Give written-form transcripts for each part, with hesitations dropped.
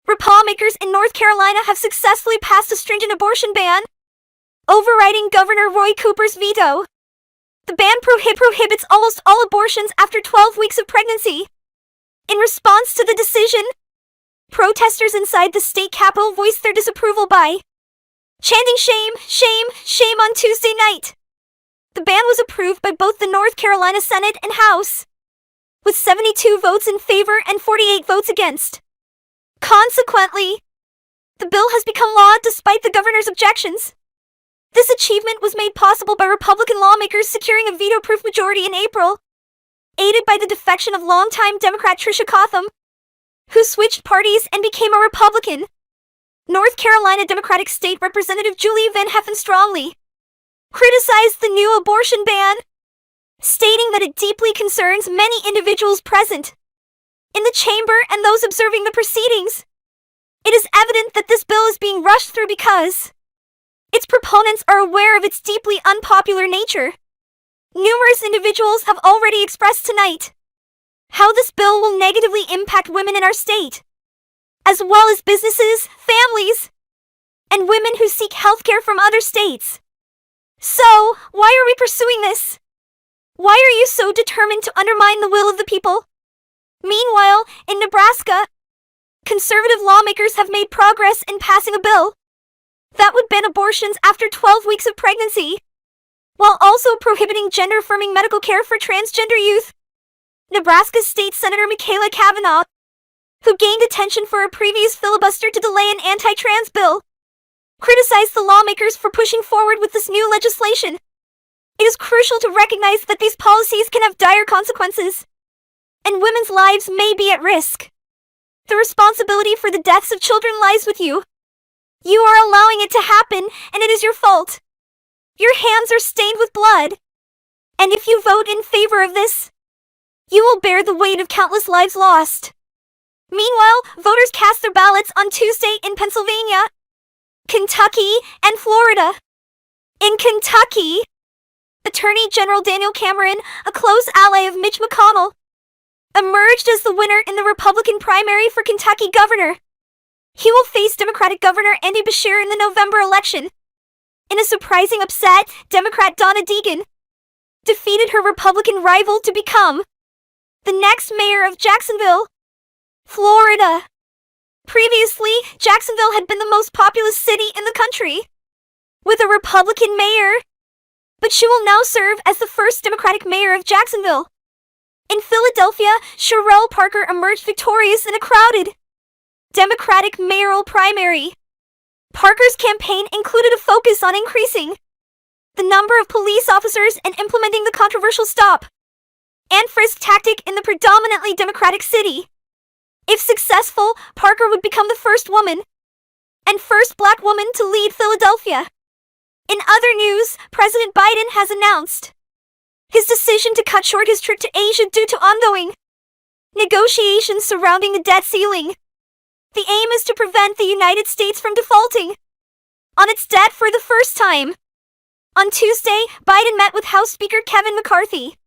Lawmakers in North Carolina have successfully passed a stringent abortion ban, overriding Governor Roy Cooper's veto. The ban prohibits almost all abortions after 12 weeks of pregnancy. In response to the decision, protesters inside the state capitol voiced their disapproval by chanting "Shame, shame, shame" on Tuesday night. The ban was approved by both the North Carolina Senate and House, with 72 votes in favor and 48 votes against. Consequently, the bill has become law despite the governor's objections. This achievement was made possible by Republican lawmakers securing a veto-proof majority in April, aided by the defection of longtime Democrat Tricia Cotham, who switched parties and became a Republican. North Carolina Democratic State Representative Julie Van Heffen strongly criticized the new abortion ban, stating that it deeply concerns many individuals present in the chamber and those observing the proceedings. It is evident that this bill is being rushed through because its proponents are aware of its deeply unpopular nature. Numerous individuals have already expressed tonight how this bill will negatively impact women in our state, as well as businesses, families, and women who seek healthcare from other states. So, why are we pursuing this? Why are you so determined to undermine the will of the people? Meanwhile, in Nebraska, conservative lawmakers have made progress in passing a bill that would ban abortions after 12 weeks of pregnancy, while also prohibiting gender-affirming medical care for transgender youth. Nebraska State Senator Michaela Cavanaugh, who gained attention for a previous filibuster to delay an anti-trans bill, criticized the lawmakers for pushing forward with this new legislation. It is crucial to recognize that these policies can have dire consequences, and women's lives may be at risk. The responsibility for the deaths of children lies with you. You are allowing it to happen, and it is your fault. Your hands are stained with blood. And if you vote in favor of this, you will bear the weight of countless lives lost. Meanwhile, voters cast their ballots on Tuesday in Pennsylvania, Kentucky, and Florida. In Kentucky, Attorney General Daniel Cameron, a close ally of Mitch McConnell, emerged as the winner in the Republican primary for Kentucky governor. He will face Democratic Governor Andy Beshear in the November election. In a surprising upset, Democrat Donna Deegan defeated her Republican rival to become the next mayor of Jacksonville, Florida. Previously, Jacksonville had been the most populous city in the country, with a Republican mayor, but she will now serve as the first Democratic mayor of Jacksonville. In Philadelphia, Sherelle Parker emerged victorious in a crowded Democratic mayoral primary. Parker's campaign included a focus on increasing the number of police officers and implementing the controversial stop and frisk tactic in the predominantly Democratic city. If successful, Parker would become the first woman and first black woman to lead Philadelphia. In other news, President Biden has announced his decision to cut short his trip to Asia due to ongoing negotiations surrounding the debt ceiling. The aim is to prevent the United States from defaulting on its debt for the first time. On Tuesday, Biden met with House Speaker Kevin McCarthy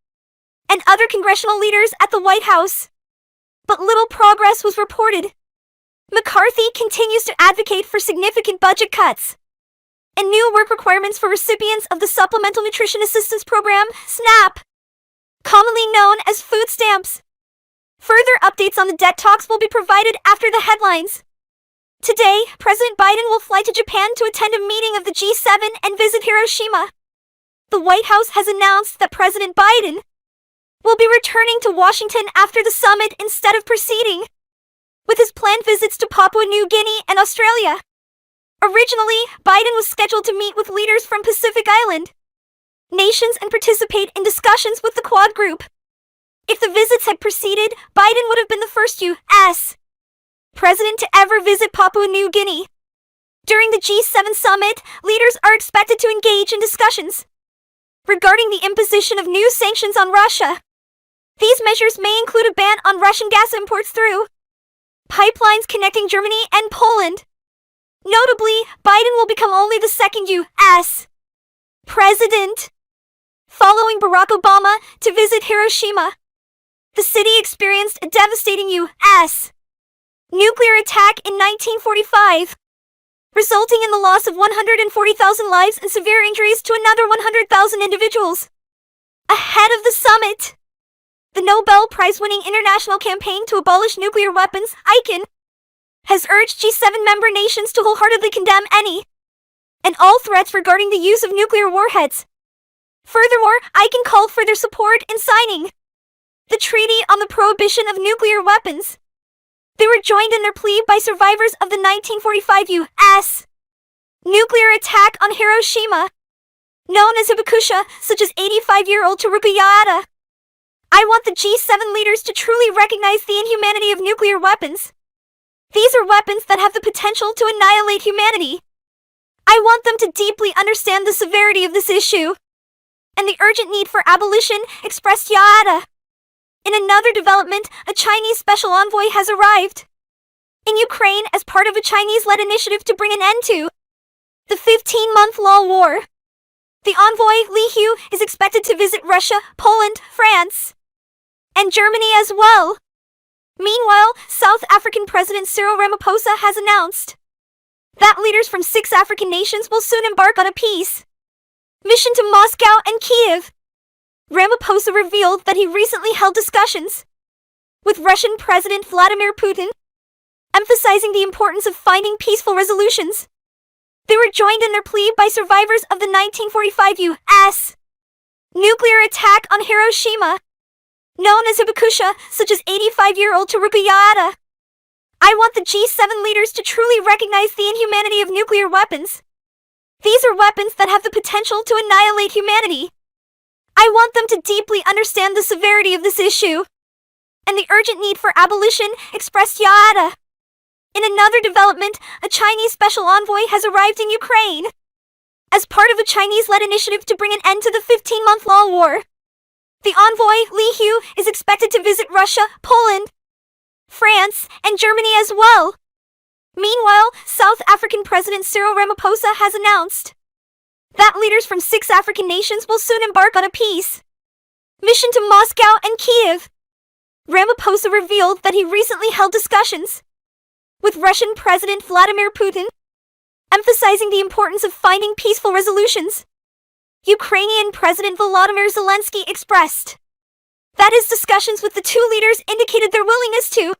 and other congressional leaders at the White House, but little progress was reported. McCarthy continues to advocate for significant budget cuts and new work requirements for recipients of the Supplemental Nutrition Assistance Program, SNAP, commonly known as food stamps. Further updates on the debt talks will be provided after the headlines. Today, President Biden will fly to Japan to attend a meeting of the G7 and visit Hiroshima. The White House has announced that President Biden will be returning to Washington after the summit instead of proceeding with his planned visits to Papua New Guinea and Australia. Originally, Biden was scheduled to meet with leaders from Pacific Island nations and participate in discussions with the Quad Group. If the visits had proceeded, Biden would have been the first U.S. president to ever visit Papua New Guinea. During the G7 summit, leaders are expected to engage in discussions regarding the imposition of new sanctions on Russia. These measures may include a ban on Russian gas imports through pipelines connecting Germany and Poland. Notably, Biden will become only the second U.S. president, following Barack Obama, to visit Hiroshima. The city experienced a devastating U.S. Nuclear attack in 1945, resulting in the loss of 140,000 lives and severe injuries to another 100,000 individuals. Ahead of the summit, the Nobel Prize-winning International Campaign to Abolish Nuclear Weapons, ICAN, has urged G7 member nations to wholeheartedly condemn any and all threats regarding the use of nuclear warheads. Furthermore, ICAN called for their support in signing the Treaty on the Prohibition of Nuclear Weapons. They were joined in their plea by survivors of the 1945 U.S. nuclear attack on Hiroshima, known as Hibakusha, such as 85-year-old Teruka Yaeda. I want the G7 leaders to truly recognize the inhumanity of nuclear weapons. These are weapons that have the potential to annihilate humanity. I want them to deeply understand the severity of this issue and the urgent need for abolition, expressed Yaeda. In another development, a Chinese special envoy has arrived in Ukraine as part of a Chinese-led initiative to bring an end to the 15-month-long war. The envoy, Li Hu, is expected to visit Russia, Poland, France, and Germany as well. Meanwhile, South African President Cyril Ramaphosa has announced that leaders from 6 African nations will soon embark on a peace mission to Moscow and Kiev. Ramaphosa revealed that he recently held discussions with Russian President Vladimir Putin, emphasizing the importance of finding peaceful resolutions. They were joined in their plea by survivors of the 1945 U.S. nuclear attack on Hiroshima, known as Hibakusha, such as 85-year-old Teruka Yaeda. I want the G7 leaders to truly recognize the inhumanity of nuclear weapons. These are weapons that have the potential to annihilate humanity. I want them to deeply understand the severity of this issue and the urgent need for abolition, expressed Yaeda. In another development, a Chinese special envoy has arrived in Ukraine as part of a Chinese-led initiative to bring an end to the 15-month-long war. The envoy, Li Hu, is expected to visit Russia, Poland, France, and Germany as well. Meanwhile, South African President Cyril Ramaphosa has announced that leaders from 6 African nations will soon embark on a peace mission to Moscow and Kiev. Ramaphosa revealed that he recently held discussions with Russian President Vladimir Putin, emphasizing the importance of finding peaceful resolutions. Ukrainian President Volodymyr Zelensky expressed that his discussions with the 2 leaders indicated their willingness to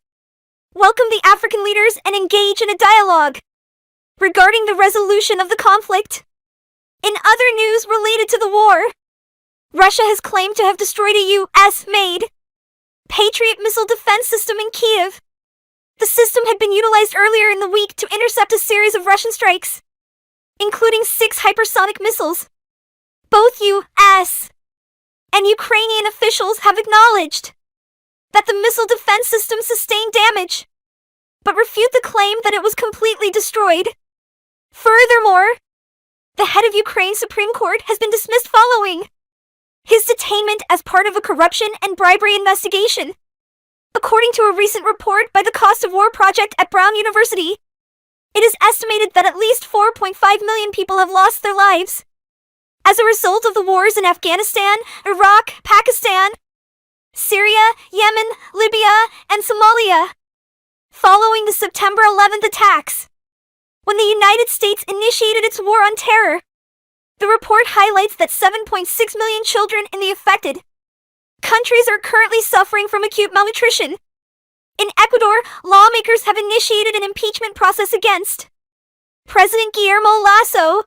welcome the African leaders and engage in a dialogue regarding the resolution of the conflict. In other news related to the war, Russia has claimed to have destroyed a U.S.-made Patriot missile defense system in Kiev. The system had been utilized earlier in the week to intercept a series of Russian strikes, including 6 hypersonic missiles. Both U.S. and Ukrainian officials have acknowledged that the missile defense system sustained damage, but refute the claim that it was completely destroyed. Furthermore, the head of Ukraine's Supreme Court has been dismissed following his detainment as part of a corruption and bribery investigation. According to a recent report by the Cost of War Project at Brown University, it is estimated that at least 4.5 million people have lost their lives as a result of the wars in Afghanistan, Iraq, Pakistan, Syria, Yemen, Libya, and Somalia, following the September 11th attacks, when the United States initiated its war on terror. The report highlights that 7.6 million children in the affected countries are currently suffering from acute malnutrition. In Ecuador, lawmakers have initiated an impeachment process against President Guillermo Lasso,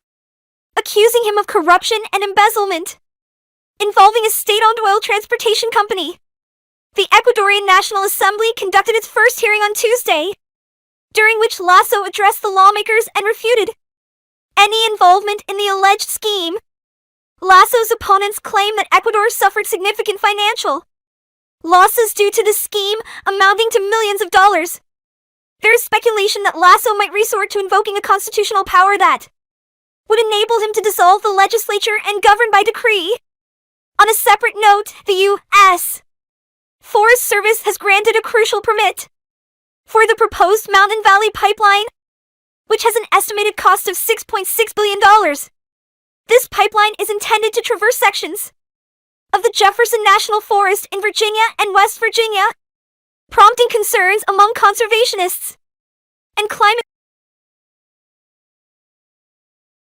accusing him of corruption and embezzlement involving a state-owned oil transportation company. The Ecuadorian National Assembly conducted its first hearing on Tuesday, during which Lasso addressed the lawmakers and refuted any involvement in the alleged scheme. Lasso's opponents claim that Ecuador suffered significant financial losses due to the scheme, amounting to millions of dollars. There is speculation that Lasso might resort to invoking a constitutional power that would enable him to dissolve the legislature and govern by decree. On a separate note, the U.S. Forest Service has granted a crucial permit for the proposed Mountain Valley Pipeline, which has an estimated cost of $6.6 billion. This pipeline is intended to traverse sections of the Jefferson National Forest in Virginia and West Virginia. prompting concerns among conservationists and climate